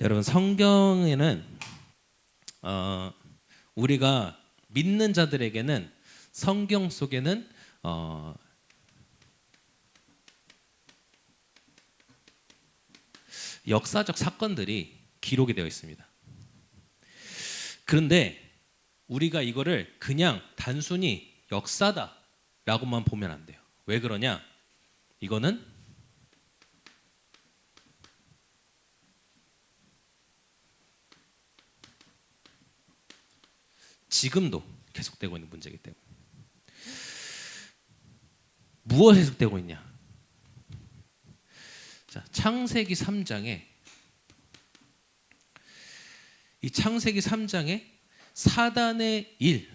여러분 성경에는 우리가 믿는 자들에게는 성경 속에는 역사적 사건들이 기록이 되어 있습니다. 그런데 우리가 이거를 그냥 단순히 역사다라고만 보면 안 돼요. 왜 그러냐? 이거는 지금도 계속되고 있는 문제이기 때문에. 무엇이 계속되고 있냐? 자, 창세기 3장에 이 창세기 3장에 사단의 일,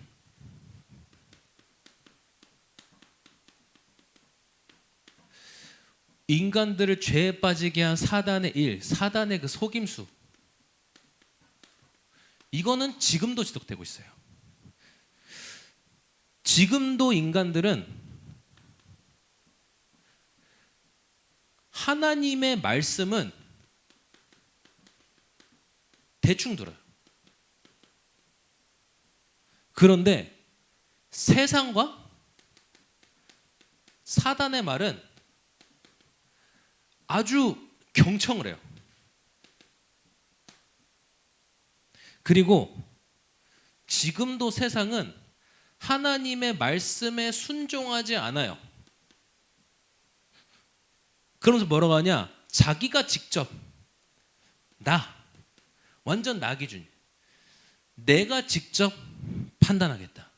인간들을 죄에 빠지게 한 사단의 일, 사단의 그 속임수, 이거는 지금도 지속되고 있어요. 지금도 인간들은 하나님의 말씀은 대충 들어요. 그런데 세상과 사단의 말은 아주 경청을 해요. 그리고 지금도 세상은 하나님의 말씀에 순종하지 않아요. 그러면서 뭐라고 하냐? 자기가 직접 완전 나 기준, 내가 직접 판단하겠다.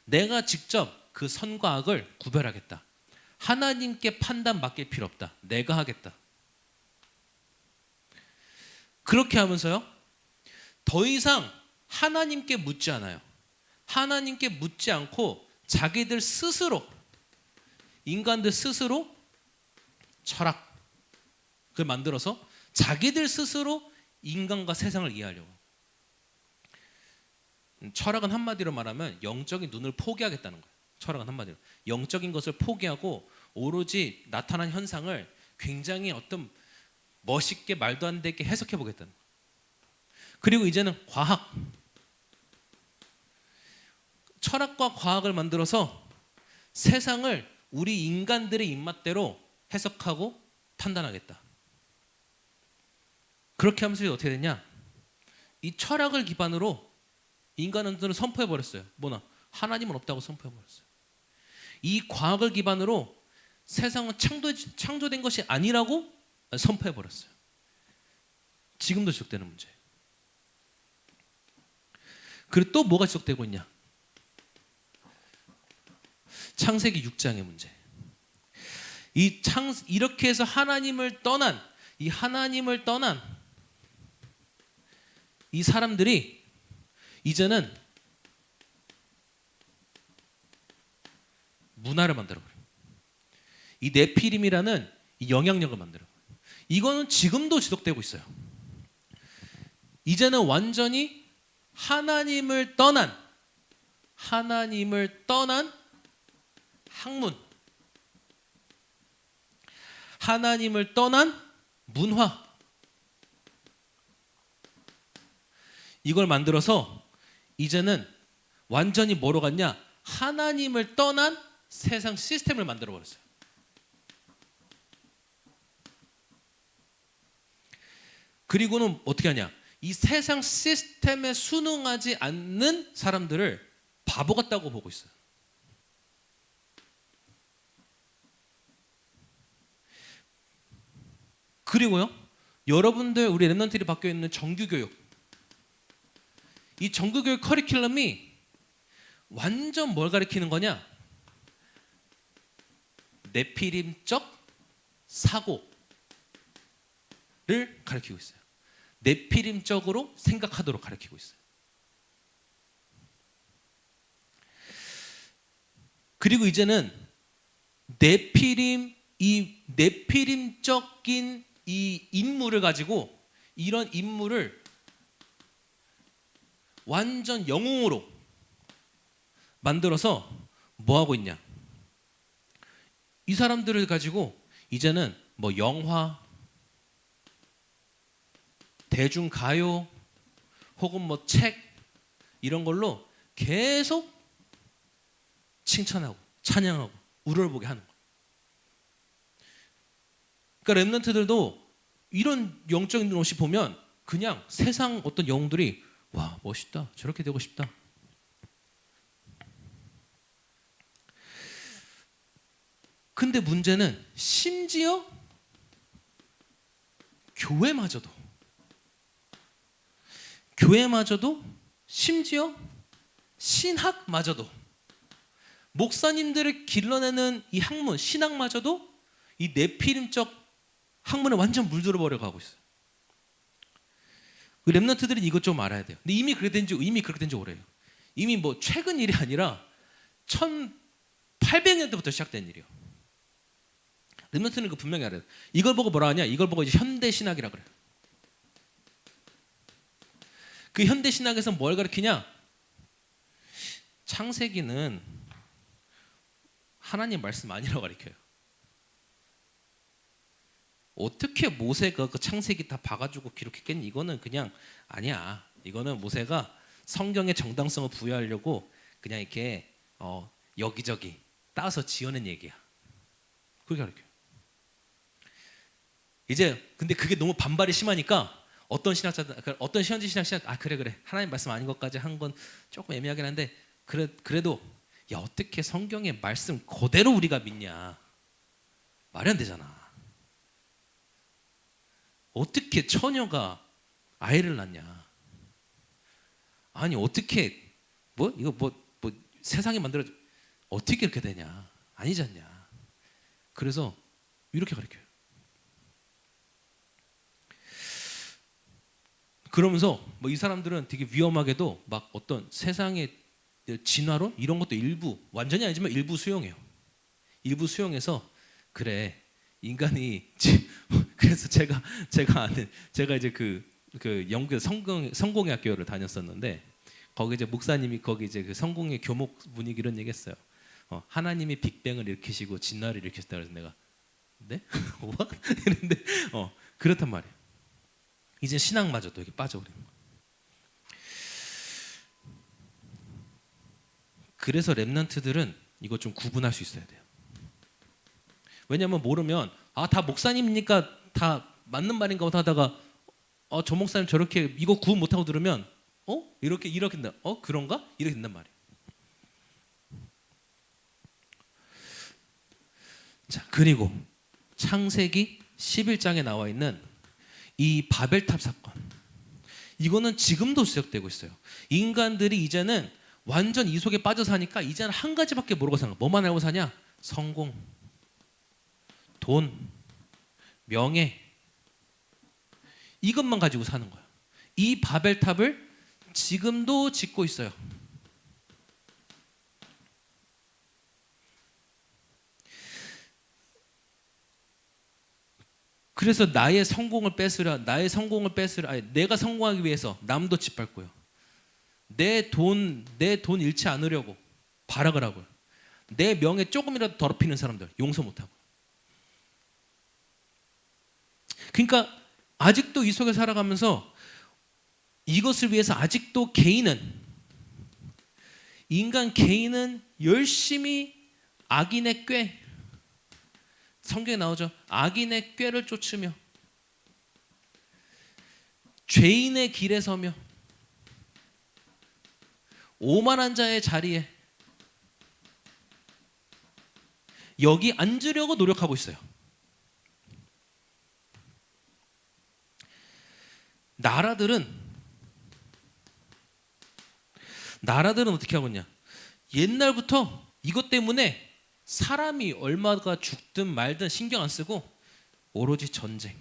내가 직접 그 선과 악을 구별하겠다. 하나님께 판단 맡길 필요 없다. 내가 하겠다. 그렇게 하면서요, 더 이상 하나님께 묻지 않아요. 하나님께 묻지 않고 자기들 스스로, 인간들 스스로 철학을 만들어서 자기들 스스로 인간과 세상을 이해하려고. 철학은 한마디로 말하면 영적인 눈을 포기하겠다는 거예요. 철학은 한마디로 영적인 것을 포기하고 오로지 나타난 현상을 굉장히 어떤 멋있게 말도 안 되게 해석해 보겠다는 거예요. 그리고 이제는 철학과 과학을 만들어서 세상을 우리 인간들의 입맛대로 해석하고 판단하겠다. 그렇게 하면서 어떻게 됐냐? 이 철학을 기반으로 인간들은 선포해버렸어요. 하나님은 없다고 선포해버렸어요. 이 과학을 기반으로 세상은 창조된 것이 아니라고 선포해버렸어요. 지금도 지속되는 문제예요. 그리고 또 뭐가 지속되고 있냐? 창세기 6장의 문제. 이렇게 해서 하나님을 떠난 이 사람들이 이제는 문화를 만들어버려요. 이 네피림이라는 이 영향력을 만들어버려요. 이거는 지금도 지속되고 있어요. 이제는 완전히 하나님을 떠난 학문, 하나님을 떠난 문화, 이걸 만들어서 이제는 완전히 뭐로 갔냐? 하나님을 떠난 세상 시스템을 만들어 버렸어요. 그리고는 어떻게 하냐? 이 세상 시스템에 순응하지 않는 사람들을 바보 같다고 보고 있어요. 그리고요, 여러분들 우리 랩런트들이 받고 있는 정규교육, 이 정규교육 커리큘럼이 완전 뭘 가리키는 거냐? 네피림적 사고를 가리키고 있어요. 네피림적으로 생각하도록 가리키고 있어요. 그리고 이제는 네피림적인 이 인물을 가지고 이런 인물을 완전 영웅으로 만들어서 뭐 하고 있냐? 이 사람들을 가지고 이제는 영화, 대중 가요 혹은 뭐 책 이런 걸로 계속 칭찬하고 찬양하고 우러러보게 하는 거예요. 그러니까 렘넌트들도 이런 영적인 옷이 보면 그냥 세상 어떤 영웅들이 와 멋있다 저렇게 되고 싶다. 근데 문제는 심지어 교회마저도 심지어 신학마저도 목사님들을 길러내는 이 학문 신학마저도 이 네피림적 학문에 완전 물들어 버려 가고 있어요. 그 렘넌트들은 이것 좀 알아야 돼요. 근데 이미 그렇게 된 지 오래예요. 이미 뭐 최근 일이 아니라 1800년대부터 시작된 일이에요. 렘넌트는 그 분명히 알아요. 이걸 보고 뭐라 하냐? 이걸 보고 이제 현대 신학이라 그래요. 그 현대 신학에서 뭘 가르치냐? 창세기는 하나님 말씀 아니라고 가르쳐요. 어떻게 모세가 그 창세기 다 봐가지고 기록했겠니? 이거는 그냥 아니야. 이거는 모세가 성경의 정당성을 부여하려고 그냥 이렇게 여기저기 따서 지어낸 얘기야. 그렇게 가르쳐요. 이제 근데 그게 너무 반발이 심하니까 어떤 현지 신학 그래 하나님 말씀 아닌 것까지 한 건 조금 애매하긴 한데 그래도 야 어떻게 성경의 말씀 그대로 우리가 믿냐? 말이 안 되잖아. 어떻게 처녀가 아이를 낳냐? 아니 어떻게 이거 세상에 만들어 어떻게 이렇게 되냐? 아니지 않냐? 그래서 이렇게 가르쳐요. 그러면서 이 사람들은 되게 위험하게도 막 어떤 세상의 진화론 이런 것도 일부 완전히 아니지만 일부 수용해요. 일부 수용해서 그래 인간이 그래서 제가 이제 그 영국 성공회 학교를 다녔었는데 거기 이제 목사님이 거기 이제 그 성공회 교목 분위기 이런 얘기했어요. 하나님이 빅뱅을 일으키시고 진화를 일으키셨다 그래서 내가 네? 이랬는데 그렇단 말이에요. 이제 신앙마저도 이렇게 빠져버리는 거예요. 그래서 렘넌트들은 이거 좀 구분할 수 있어야 돼요. 왜냐하면 모르면 다 목사님이니까 다 맞는 말인가 보다 하다가 저 목사님 저렇게 이거 구분 못하고 들으면 이렇게 된다. 그런가? 이렇게 된단 말이에요. 자 그리고 창세기 11장에 나와 있는 이 바벨탑 사건 이거는 지금도 지속되고 있어요. 인간들이 이제는 완전 이 속에 빠져 사니까 이제는 한 가지밖에 모르고 사는 거야. 뭐만 알고 사냐? 성공, 돈, 명예 이것만 가지고 사는 거야. 이 바벨탑을 지금도 짓고 있어요. 그래서 나의 성공을 뺏으라 내가 성공하기 위해서 남도 짓밟고요. 내 돈 잃지 않으려고 발악을 하고요. 내 명예 조금이라도 더럽히는 사람들 용서 못하고. 그러니까 아직도 이 속에 살아가면서 이것을 위해서 아직도 인간 개인은 열심히 악인의 꾀 성경에 나오죠. 악인의 꾀를 쫓으며 죄인의 길에 서며 오만한 자의 자리에 여기 앉으려고 노력하고 있어요. 나라들은 어떻게 하고 있냐? 옛날부터 이것 때문에 사람이 얼마가 죽든 말든 신경 안 쓰고 오로지 전쟁.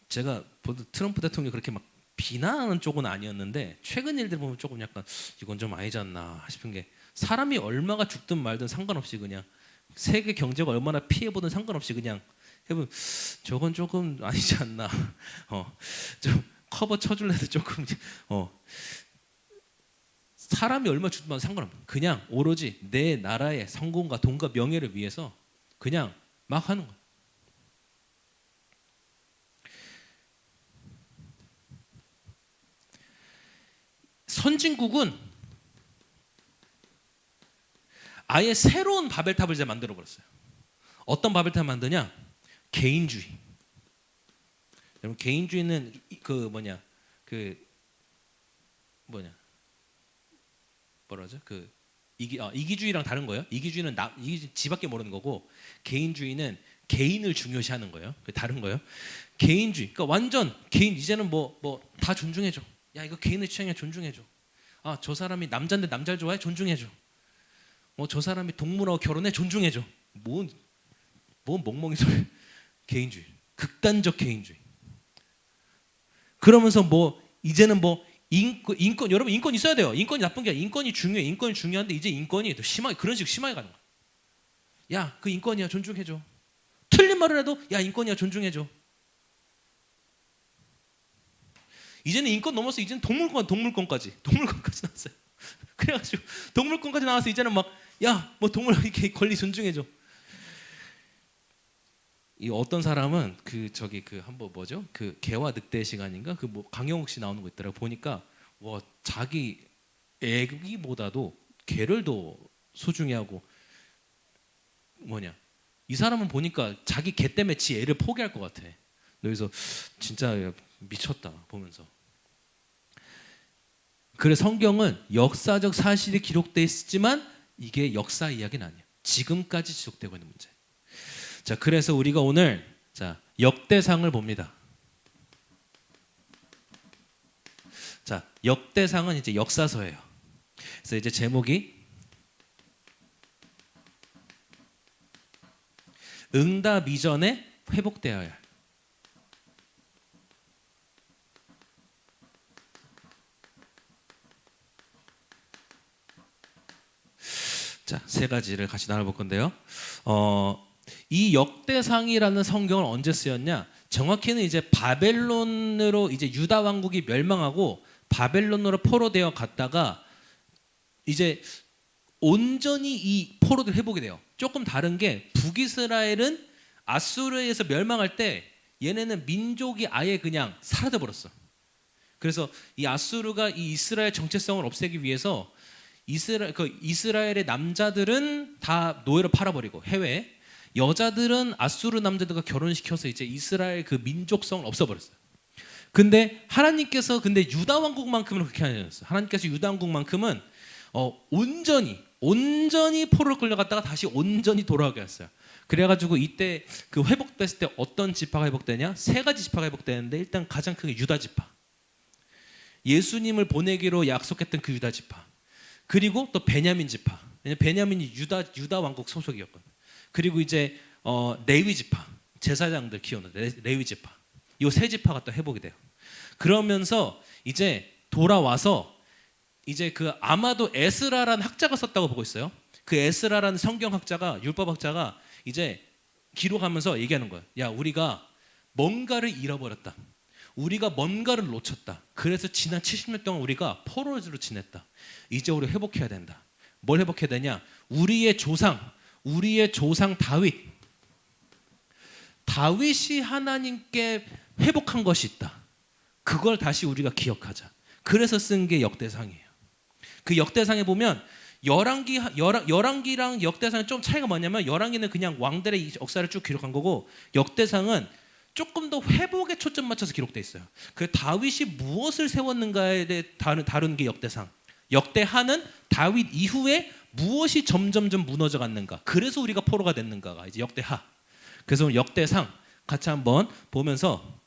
제가 트럼프 대통령이 그렇게 막 비난하는 쪽은 아니었는데 최근 일들 보면 조금 약간 이건 좀 아니지 않나 싶은 게 사람이 얼마가 죽든 말든 상관없이 그냥 세계 경제가 얼마나 피해보든 상관없이 그냥 해보면 저건 조금 아니지 않나. 좀 커버 쳐줄래도 조금 사람이 얼마 죽든 말든 상관없어. 그냥 오로지 내 나라의 성공과 돈과 명예를 위해서 그냥 막 하는 거야. 선진국은 아예 새로운 바벨탑을 이제 만들어 버렸어요. 어떤 바벨탑 만드냐? 개인주의. 여러분 개인주의는 뭐라죠? 이기주의랑 다른 거예요. 이기주의는 지밖에 모르는 거고, 개인주의는 개인을 중요시하는 거예요. 그 다른 거예요. 개인주의. 그러니까 완전 개인. 이제는 뭐 다 존중해줘. 야 이거 개인의 취향이야, 존중해줘. 아 저 사람이 남자인데 남자를 좋아해, 존중해줘. 저 사람이 동물하고 결혼해, 존중해줘. 뭔 멍멍이 소리. 개인주의. 극단적 개인주의. 그러면서 이제는 인권 여러분 인권 있어야 돼요. 인권이 나쁜 게 아니라 인권이 중요해. 인권이 중요한데 이제 인권이 더 심하게 그런 식으로 심하게 가는 거야. 야, 그 인권이야, 존중해줘. 틀린 말을 해도 야 인권이야, 존중해줘. 이제는 인권 넘어서 이제는 동물권까지 나왔어요. 그래가지고 동물권까지 나와서 이제는 동물 이렇게 권리 존중해줘. 이 어떤 사람은 한번 뭐죠? 그 개와 늑대의 시간인가? 강영욱 씨 나오는 거 있더라고. 보니까 자기 애기보다도 개를 더 소중히 하고 이 사람은 보니까 자기 개 때문에 지 애를 포기할 것 같아. 그래서 진짜 미쳤다 보면서. 그래서 성경은 역사적 사실이 기록되어 있지만 이게 역사 이야기는 아니야. 지금까지 지속되고 있는 문제. 자, 그래서 우리가 오늘 역대상을 봅니다. 자, 역대상은 이제 역사서예요. 그래서 이제 제목이 응답 이전에 회복되어야 할. 자, 세 가지를 같이 나눠볼 건데요. 이 역대상이라는 성경을 언제 쓰였냐? 정확히는 이제 바벨론으로 이제 유다 왕국이 멸망하고 바벨론으로 포로되어 갔다가 이제 온전히 이 포로들 회복이 돼요. 조금 다른 게 북이스라엘은 아수르에서 멸망할 때 얘네는 민족이 아예 그냥 사라져 버렸어. 그래서 이 아수르가 이 이스라엘 정체성을 없애기 위해서 이스라엘의 남자들은 다 노예로 팔아버리고 해외에, 여자들은 아수르 남자들과 결혼시켜서 이제 이스라엘 그 민족성을 없애버렸어요. 근데 하나님께서 유다 왕국만큼은 그렇게 하셨어요. 하나님께서 유다 왕국만큼은 온전히 포로로 끌려갔다가 다시 온전히 돌아오게 했어요. 그래가지고 이때 그 회복됐을 때 어떤 지파가 회복되냐? 세 가지 지파가 회복되는데, 일단 가장 크게 유다 지파. 예수님을 보내기로 약속했던 그 유다 지파. 그리고 또 베냐민 지파. 왜냐면 베냐민이 유다 왕국 소속이었거든. 그리고 이제 레위 지파, 제사장들 키우는 레위 지파. 이 세 지파가 또 회복이 돼요. 그러면서 이제 돌아와서 이제 아마도 에스라라는 학자가 썼다고 보고 있어요. 그 에스라라는 성경학자가, 율법학자가 이제 기록하면서 얘기하는 거예요. 야, 우리가 뭔가를 잃어버렸다. 우리가 뭔가를 놓쳤다. 그래서 지난 70년 동안 우리가 포로로 지냈다. 이제 우리 회복해야 된다. 뭘 회복해야 되냐? 우리의 조상 다윗이 하나님께 회복한 것이 있다. 그걸 다시 우리가 기억하자. 그래서 쓴 게 역대상이에요. 그 역대상에 보면 열왕기랑 역대상의 좀 차이가 뭐냐면, 열왕기는 그냥 왕들의 역사를 쭉 기록한 거고, 역대상은 조금 더 회복에 초점 맞춰서 기록돼 있어요. 그 다윗이 무엇을 세웠는가에 대해 다루는 게 역대상. 역대하는 다윗 이후에 무엇이 점점점 무너져 갔는가, 그래서 우리가 포로가 됐는가가 이제 역대하. 그래서 역대상 같이 한번 보면서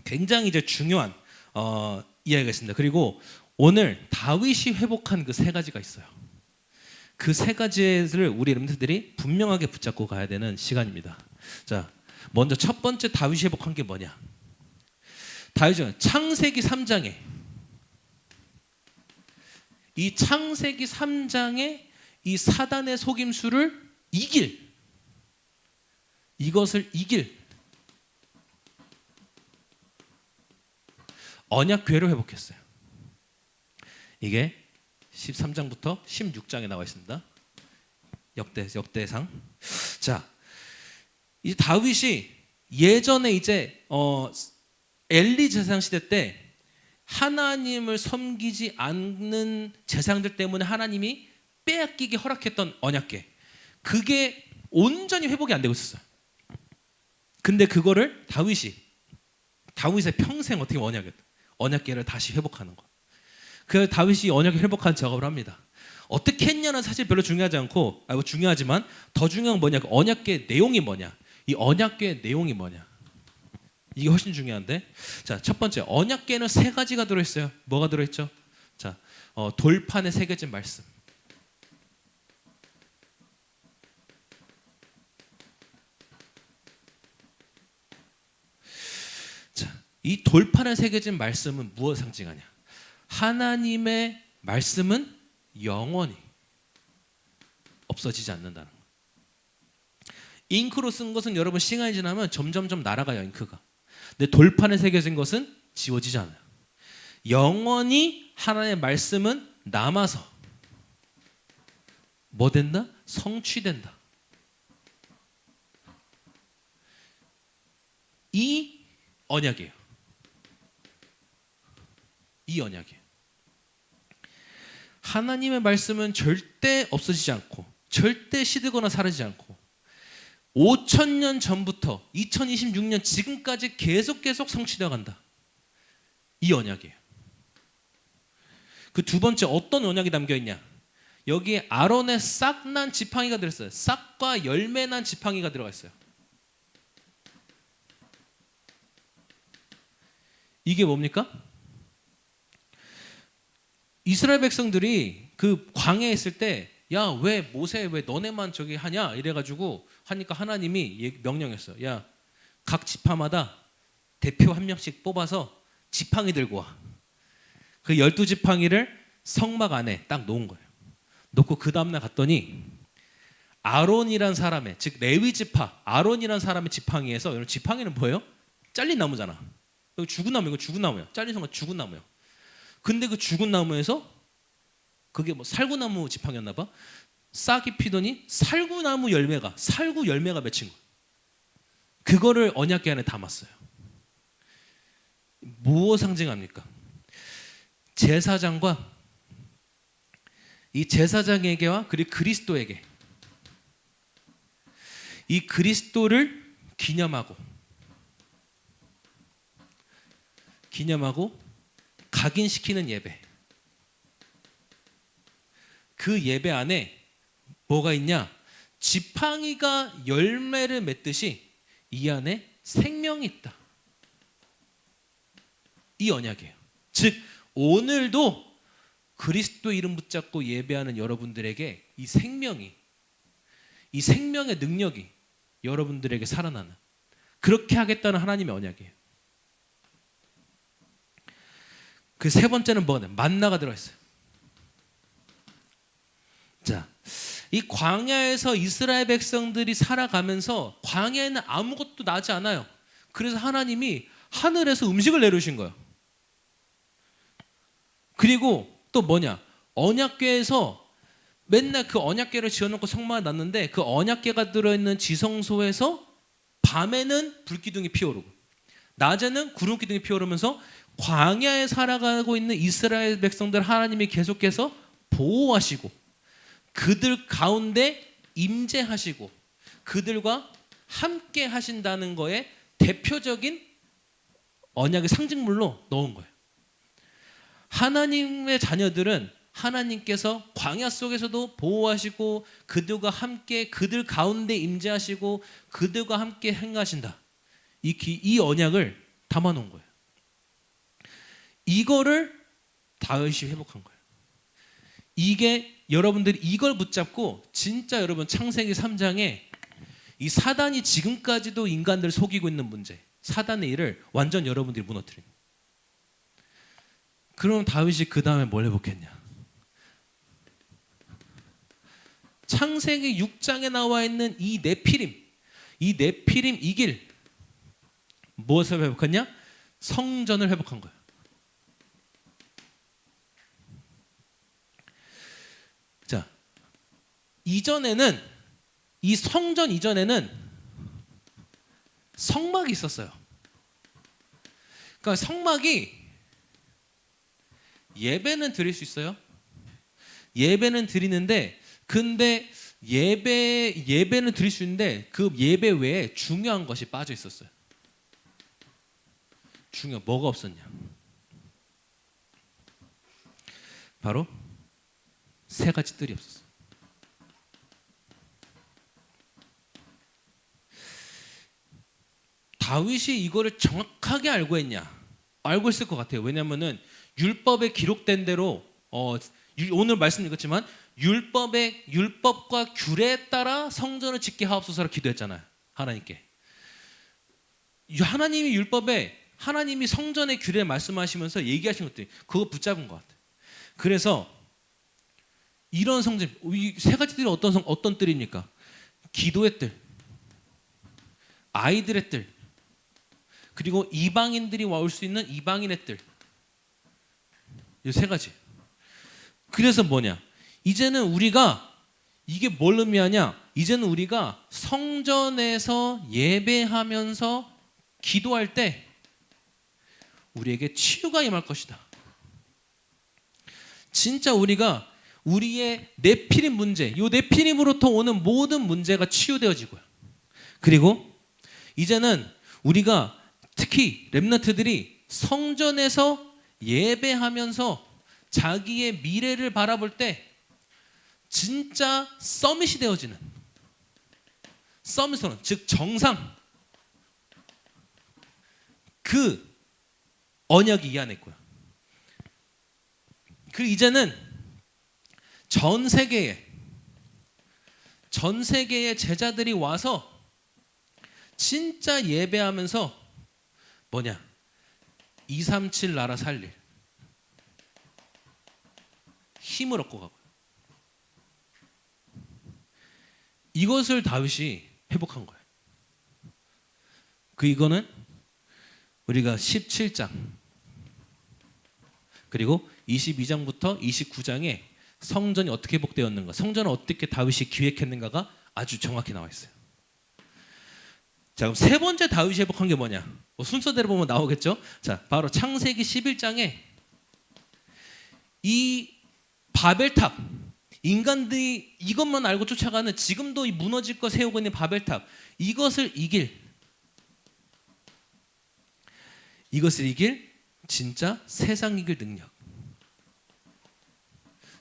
굉장히 이제 중요한 이야기가 있습니다. 그리고 오늘 다윗이 회복한 그 세 가지가 있어요. 그 세 가지를 우리 렘넌트들이 분명하게 붙잡고 가야 되는 시간입니다. 자, 먼저 첫 번째 다윗이 회복한 게 뭐냐? 다윗은 창세기 3장에 이 사단의 속임수를 이것을 이길 언약궤를 회복했어요. 이게 13장부터 16장에 나와 있습니다. 역대상. 자, 이 다윗이 예전에 이제 엘리 제사장 시대 때 하나님을 섬기지 않는 제사장들 때문에 하나님이 빼앗기게 허락했던 언약궤, 그게 온전히 회복이 안 되고 있었어요. 근데 그거를 다윗의 평생 어떻게 언약궤를 다시 회복하는 거. 그 다윗이 언약궤 회복한 작업을 합니다. 어떻게 했냐는 사실 별로 중요하지 않고, 중요하지만 더 중요한 건 뭐냐? 그 언약궤의 내용이 뭐냐? 이 언약궤의 내용이 뭐냐? 이게 훨씬 중요한데, 자, 첫 번째, 언약궤는 세 가지가 들어있어요. 뭐가 들어있죠? 자, 돌판에 새겨진 말씀. 자, 이 돌판에 새겨진 말씀은 무엇을 상징하냐? 하나님의 말씀은 영원히 없어지지 않는다는 거. 잉크로 쓴 것은 여러분 시간이 지나면 점점점 날아가요, 잉크가. 근데 돌판에 새겨진 것은 지워지지 않아요. 영원히 하나님의 말씀은 남아서 뭐 된다? 성취된다. 이 언약이에요. 이 언약이에요. 하나님의 말씀은 절대 없어지지 않고, 절대 시들거나 사라지지 않고, 5,000년 전부터 2026년 지금까지 계속 성취되어 간다. 이 언약이에요. 그 두 번째, 어떤 언약이 담겨 있냐? 여기에 아론의 싹 난 지팡이가 들었어요. 싹과 열매 난 지팡이가 들어가 있어요. 이게 뭡니까? 이스라엘 백성들이 그 광야에 있을 때, 야, 왜 모세, 왜 너네만 저기 하냐? 이래가지고 하니까 하나님이 명령했어. 야, 각 지파마다 대표 한 명씩 뽑아서 지팡이 들고 와. 그 12지팡이를 성막 안에 딱 놓은 거예요. 놓고 그 다음날 갔더니 아론이란 사람의, 즉 레위 지파 아론이란 사람의 지팡이에서, 여러분 지팡이는 뭐예요? 잘린 나무잖아. 여기 죽은 나무, 이거 죽은 나무야. 잘린 성은 죽은 나무야. 근데 그 죽은 나무에서, 그게 뭐 살구나무 지팡이였나 봐, 싹이 피더니 살구 열매가 맺힌 거예요. 그거를 언약궤 안에 담았어요. 무엇 상징합니까? 제사장과 이 제사장에게와 그리고 그리스도에게, 이 그리스도를 기념하고 각인시키는 예배. 그 예배 안에 뭐가 있냐? 지팡이가 열매를 맺듯이 이 안에 생명이 있다. 이 언약이에요. 즉 오늘도 그리스도 이름 붙잡고 예배하는 여러분들에게 이 생명의 능력이 여러분들에게 살아나는, 그렇게 하겠다는 하나님의 언약이에요. 그 세 번째는 뭐냐? 만나가 들어있어요. 자, 이 광야에서 이스라엘 백성들이 살아가면서 광야에는 아무것도 나지 않아요. 그래서 하나님이 하늘에서 음식을 내려주신 거예요. 그리고 또 뭐냐? 언약궤에서 맨날 그 언약궤를 지어놓고 성막에 놨는데, 그 언약궤가 들어있는 지성소에서 밤에는 불기둥이 피어오르고 낮에는 구름기둥이 피어오르면서 광야에 살아가고 있는 이스라엘 백성들 하나님이 계속해서 보호하시고 그들 가운데 임재하시고 그들과 함께 하신다는 거에 대표적인 언약의 상징물로 넣은 거예요. 하나님의 자녀들은 하나님께서 광야 속에서도 보호하시고 그들과 함께, 그들 가운데 임재하시고 그들과 함께 행하신다. 이 언약을 담아놓은 거예요. 이거를 다윗이 회복한 거예요. 이게 여러분들이 이걸 붙잡고 진짜 여러분 창세기 3장에 이 사단이 지금까지도 인간들을 속이고 있는 문제, 사단의 일을 완전 여러분들이 무너뜨린. 그럼 다윗이 그 다음에 뭘 회복했냐? 창세기 6장에 나와 있는 이 네피림 이길 무엇을 회복했냐? 성전을 회복한 거예요. 자, 이전에는 이 성전 이전에는 성막이 있었어요. 그러니까 성막이 예배는 드릴 수 있어요. 예배는 드리는데 근데 예배는 드릴 수 있는데 그 예배 외에 중요한 것이 빠져 있었어요. 뭐가 없었냐? 바로 세 가지 뜰이 없었어요. 다윗이 이거를 정확하게 알고 했냐? 알고 있을 것 같아요. 왜냐하면은 율법에 기록된 대로 오늘 말씀 읽었지만 율법과 규례에 따라 성전을 짓게 하옵소서라 기도했잖아요. 하나님께. 하나님이 율법에 하나님이 성전의 규례를 말씀하시면서 얘기하신 것들이 그거 붙잡은 것 같아요. 그래서 이런 성전, 이 세 가지 뜰이 어떤 뜰입니까? 기도의 뜰, 아이들의 뜰, 그리고 이방인들이 올 수 있는 이방인의 뜰. 이 세 가지. 그래서 뭐냐? 이제는 우리가 이게 뭘 의미하냐? 이제는 우리가 성전에서 예배하면서 기도할 때 우리에게 치유가 임할 것이다. 진짜 우리가 우리의 네피림 문제, 이 네피림으로부터 오는 모든 문제가 치유되어지고요. 그리고 이제는 우리가 특히 렘넌트들이 성전에서 예배하면서 자기의 미래를 바라볼 때 진짜 서밋이 되어지는 서밋은 즉 정상 그 언약이 이 안에 있고요. 그리고 이제는 전 세계의 제자들이 와서 진짜 예배하면서 뭐냐? 237 나라 살릴 힘을 얻고 가고요. 이것을 다윗이 회복한 거예요. 이거는 우리가 17장 그리고 22장부터 29장에 성전이 어떻게 회복되었는가, 성전을 어떻게 다윗이 기획했는가가 아주 정확히 나와 있어요. 자, 그럼 세 번째 다윗이 회복한 게 뭐냐? 순서대로 보면 나오겠죠? 자, 바로 창세기 11장에 이 바벨탑, 인간들이 이것만 알고 쫓아가는 지금도 이 무너질 거 세우고 있는 바벨탑, 이것을 이길 진짜 세상 이길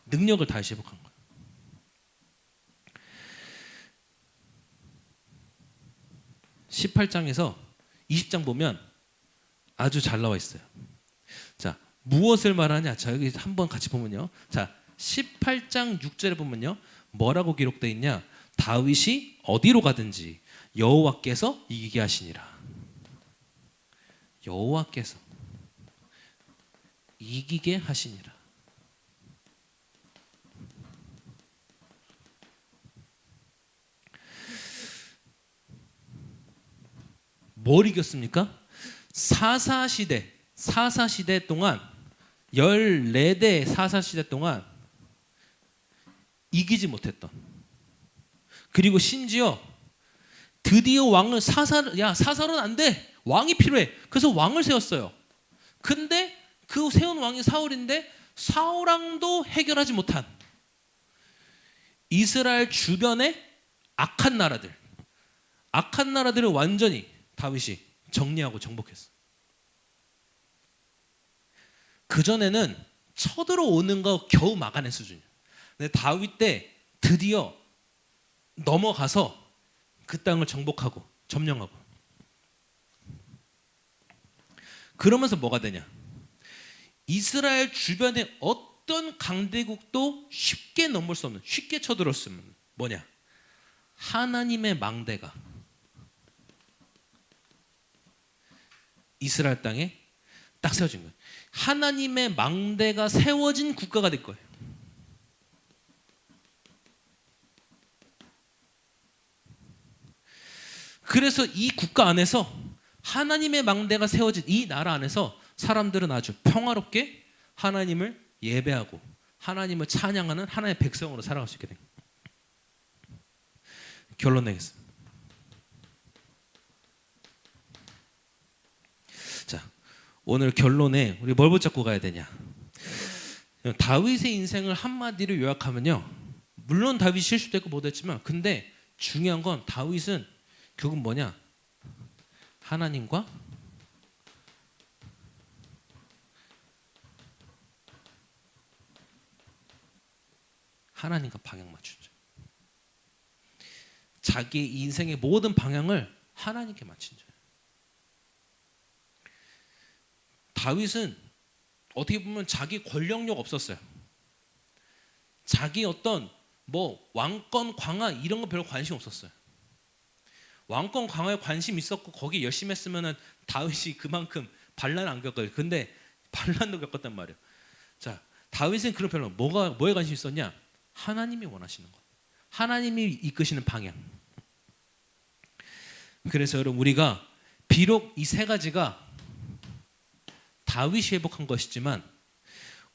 능력을 다시 회복한 거예요. (18장에서) (20장) 보면 아주 잘 나와 있어요. 자, 무엇을 말하냐? 자, 여기 한번 같이 보면요. 자, 18장 6절에 보면요. 뭐라고 기록되어 있냐? 다윗이 어디로 가든지 여호와께서 이기게 하시니라. 여호와께서 이기게 하시니라. 뭘 이겼습니까? 사사시대 동안 14대 사사시대 동안 이기지 못했던, 그리고 심지어 드디어 왕을 사살은 안 돼, 왕이 필요해. 그래서 왕을 세웠어요. 근데 그 세운 왕이 사울인데 사울왕도 해결하지 못한 이스라엘 주변의 악한 나라들을 완전히 다윗이 정리하고 정복했어. 그전에는 쳐들어오는 거 겨우 막아낸 수준이야. 근데 다윗 때 드디어 넘어가서 그 땅을 정복하고 점령하고. 그러면서 뭐가 되냐? 이스라엘 주변의 어떤 강대국도 쉽게 넘을 수 없는, 쉽게 쳐들어올 수 없는 뭐냐? 하나님의 망대가 이스라엘 땅에 딱 세워진 거예요. 하나님의 망대가 세워진 국가가 될 거예요. 그래서 이 국가 안에서 하나님의 망대가 세워진 이 나라 안에서 사람들은 아주 평화롭게 하나님을 예배하고 하나님을 찬양하는 하나님의 백성으로 살아갈 수 있게 된 거예요. 결론 내겠습니다. 자, 오늘 결론에 우리 뭘 붙잡고 가야 되냐? 다윗의 인생을 한마디로 요약하면요. 물론 다윗이 실수도 했고 뭐도 했지만 근데 중요한 건 다윗은 결국 뭐냐? 하나님과 방향 맞추죠. 자기 인생의 모든 방향을 하나님께 맞춘 거예요. 다윗은 어떻게 보면 자기 권력력 없었어요. 자기 어떤 뭐 왕권 강화 이런 거 별로 관심 없었어요. 왕권 강화에 관심 있었고 거기 열심히 했으면은 다윗이 그만큼 반란 안 겪어요. 근데 반란도 겪었단 말이에요. 자, 다윗은 그런 별로 뭐에 관심 있었냐? 하나님이 원하시는 것, 하나님이 이끄시는 방향. 그래서 여러분 우리가 비록 이 세 가지가 다윗이 회복한 것이지만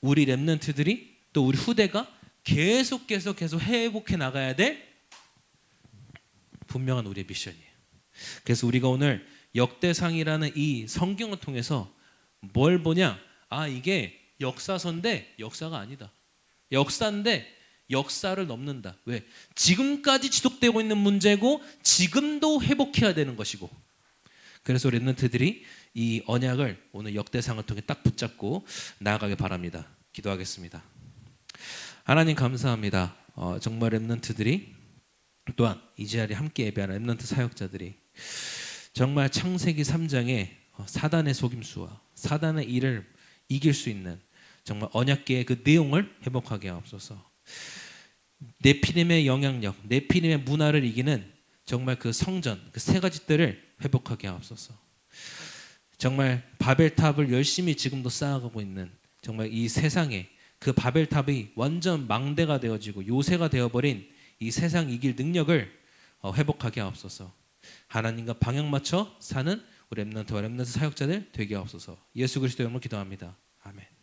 우리 렘넌트들이 또 우리 후대가 계속 회복해 나가야 될 분명한 우리의 미션이에요. 그래서 우리가 오늘 역대상이라는 이 성경을 통해서 뭘 보냐? 아, 이게 역사서인데 역사가 아니다. 역사인데 역사를 넘는다. 왜? 지금까지 지속되고 있는 문제고 지금도 회복해야 되는 것이고. 그래서 렘넌트들이 이 언약을 오늘 역대상을 통해 딱 붙잡고 나아가길 바랍니다. 기도하겠습니다. 하나님 감사합니다. 정말 렘넌트들이 또한 이 자리에 함께 예배하는 렘넌트 사역자들이 정말 창세기 3장에 사단의 속임수와 사단의 일을 이길 수 있는 정말 언약궤의 그 내용을 회복하게 하옵소서. 네피림의 영향력, 네피림의 문화를 이기는 정말 그 성전, 그 세 가지들을 회복하게 하옵소서. 정말 바벨탑을 열심히 지금도 쌓아가고 있는 정말 이 세상에 그 바벨탑이 완전 망대가 되어지고 요새가 되어버린 이 세상 이길 능력을 회복하게 하옵소서. 하나님과 방향 맞춰 사는 우리 렘넌트와 렘넌트 사역자들 되게 하옵소서. 예수 그리스도의 이름으로 기도합니다. 아멘.